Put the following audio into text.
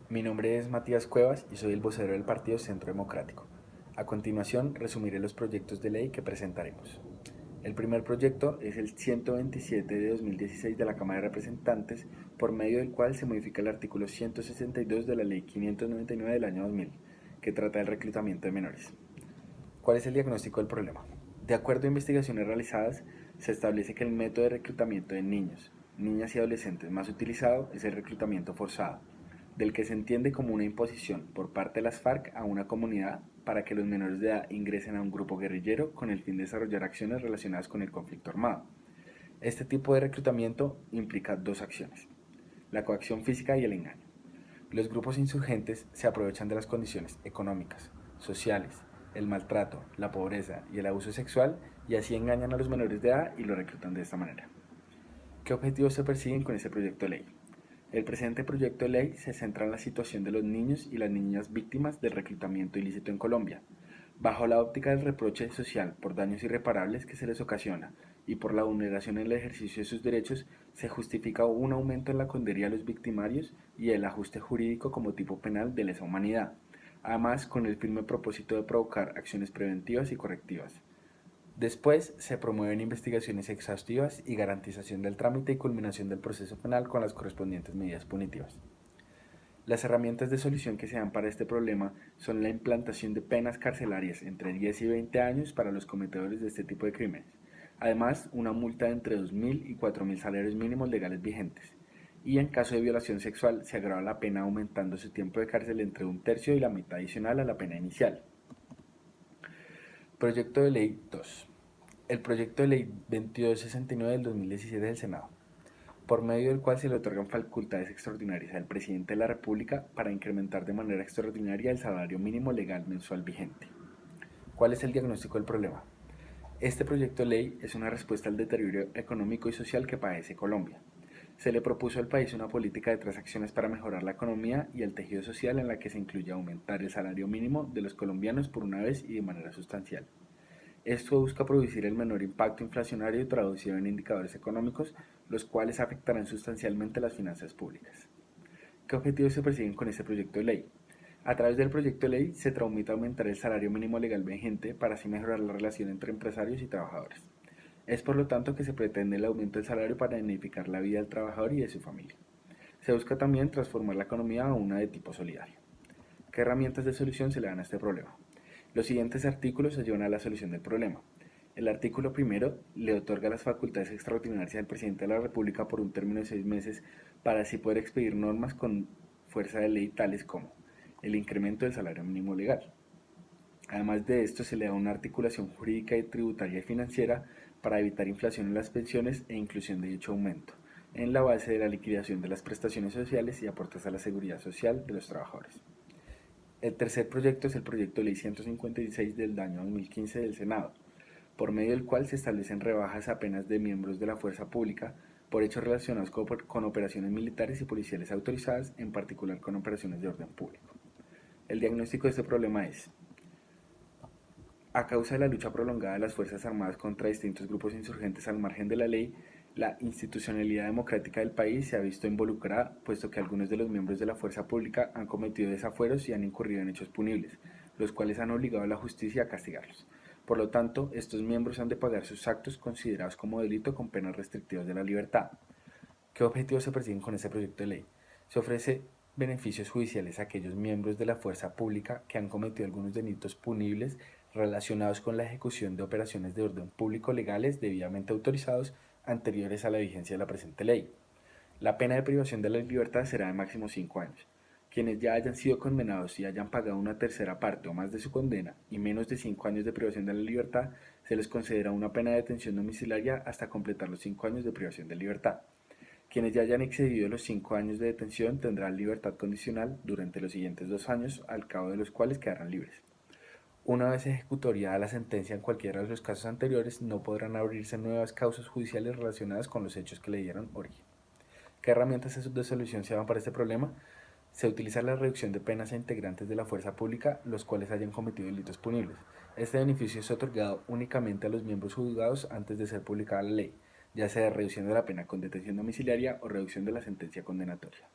Mi nombre es Matías Cuevas y soy el vocero del Partido Centro Democrático. A continuación, resumiré los proyectos de ley que presentaremos. El primer proyecto es el 127 de 2016 de la Cámara de Representantes, por medio del cual se modifica el artículo 162 de la Ley 599 del año 2000, que trata del reclutamiento de menores. ¿Cuál es el diagnóstico del problema? De acuerdo a investigaciones realizadas, se establece que el método de reclutamiento de niños, niñas y adolescentes más utilizado es el reclutamiento forzado, del que se entiende como una imposición por parte de las FARC a una comunidad para que los menores de edad ingresen a un grupo guerrillero con el fin de desarrollar acciones relacionadas con el conflicto armado. Este tipo de reclutamiento implica dos acciones: la coacción física y el engaño. Los grupos insurgentes se aprovechan de las condiciones económicas, sociales, el maltrato, la pobreza y el abuso sexual, y así engañan a los menores de edad y los reclutan de esta manera. ¿Qué objetivos se persiguen con este proyecto de ley? El presente proyecto de ley se centra en la situación de los niños y las niñas víctimas del reclutamiento ilícito en Colombia, bajo la óptica del reproche social por daños irreparables que se les ocasiona y por la vulneración en el ejercicio de sus derechos. Se justifica un aumento en la condena a los victimarios y el ajuste jurídico como tipo penal de lesa humanidad, además con el firme propósito de provocar acciones preventivas y correctivas. Después se promueven investigaciones exhaustivas y garantización del trámite y culminación del proceso penal con las correspondientes medidas punitivas. Las herramientas de solución que se dan para este problema son la implantación de penas carcelarias entre 10 y 20 años para los cometedores de este tipo de crímenes. Además, una multa de entre 2.000 y 4.000 salarios mínimos legales vigentes. Y en caso de violación sexual se agrava la pena aumentando su tiempo de cárcel entre un tercio y la mitad adicional a la pena inicial. Proyecto de Ley 2. El proyecto de Ley 2269 del 2017 del Senado, por medio del cual se le otorgan facultades extraordinarias al presidente de la República para incrementar de manera extraordinaria el salario mínimo legal mensual vigente. ¿Cuál es el diagnóstico del problema? Este proyecto de ley es una respuesta al deterioro económico y social que padece Colombia. Se le propuso al país una política de transacciones para mejorar la economía y el tejido social, en la que se incluye aumentar el salario mínimo de los colombianos por una vez y de manera sustancial. Esto busca producir el menor impacto inflacionario traducido en indicadores económicos, los cuales afectarán sustancialmente las finanzas públicas. ¿Qué objetivos se persiguen con este proyecto de ley? A través del proyecto de ley se tramita aumentar el salario mínimo legal vigente para así mejorar la relación entre empresarios y trabajadores. Es por lo tanto que se pretende el aumento del salario para dignificar la vida del trabajador y de su familia. Se busca también transformar la economía a una de tipo solidario. ¿Qué herramientas de solución se le dan a este problema? Los siguientes artículos ayudan a la solución del problema. El artículo primero le otorga las facultades extraordinarias al presidente de la República por un término de 6 meses para así poder expedir normas con fuerza de ley, tales como el incremento del salario mínimo legal. Además de esto, se le da una articulación jurídica y tributaria y financiera para evitar inflación en las pensiones e inclusión de dicho aumento, en la base de la liquidación de las prestaciones sociales y aportes a la seguridad social de los trabajadores. El tercer proyecto es el proyecto de ley 156 del año 2015 del Senado, por medio del cual se establecen rebajas a penas de miembros de la fuerza pública por hechos relacionados con operaciones militares y policiales autorizadas, en particular con operaciones de orden público. El diagnóstico de este problema es: a causa de la lucha prolongada de las Fuerzas Armadas contra distintos grupos insurgentes al margen de la ley, la institucionalidad democrática del país se ha visto involucrada, puesto que algunos de los miembros de la fuerza pública han cometido desafueros y han incurrido en hechos punibles, los cuales han obligado a la justicia a castigarlos. Por lo tanto, estos miembros han de pagar sus actos considerados como delito con penas restrictivas de la libertad. ¿Qué objetivos se persiguen con este proyecto de ley? Se ofrece beneficios judiciales a aquellos miembros de la fuerza pública que han cometido algunos delitos punibles relacionados con la ejecución de operaciones de orden público legales debidamente autorizados anteriores a la vigencia de la presente ley. La pena de privación de la libertad será de máximo 5 años. Quienes ya hayan sido condenados y hayan pagado una tercera parte o más de su condena y menos de 5 años de privación de la libertad, se les concederá una pena de detención domiciliaria hasta completar los 5 años de privación de libertad. Quienes ya hayan excedido los 5 años de detención tendrán libertad condicional durante los siguientes 2 años, al cabo de los cuales quedarán libres. Una vez ejecutoriada la sentencia en cualquiera de los casos anteriores, no podrán abrirse nuevas causas judiciales relacionadas con los hechos que le dieron origen. ¿Qué herramientas de solución se dan para este problema? Se utiliza la reducción de penas a integrantes de la fuerza pública los cuales hayan cometido delitos punibles. Este beneficio es otorgado únicamente a los miembros juzgados antes de ser publicada la ley, ya sea reducción de la pena con detención domiciliaria o reducción de la sentencia condenatoria.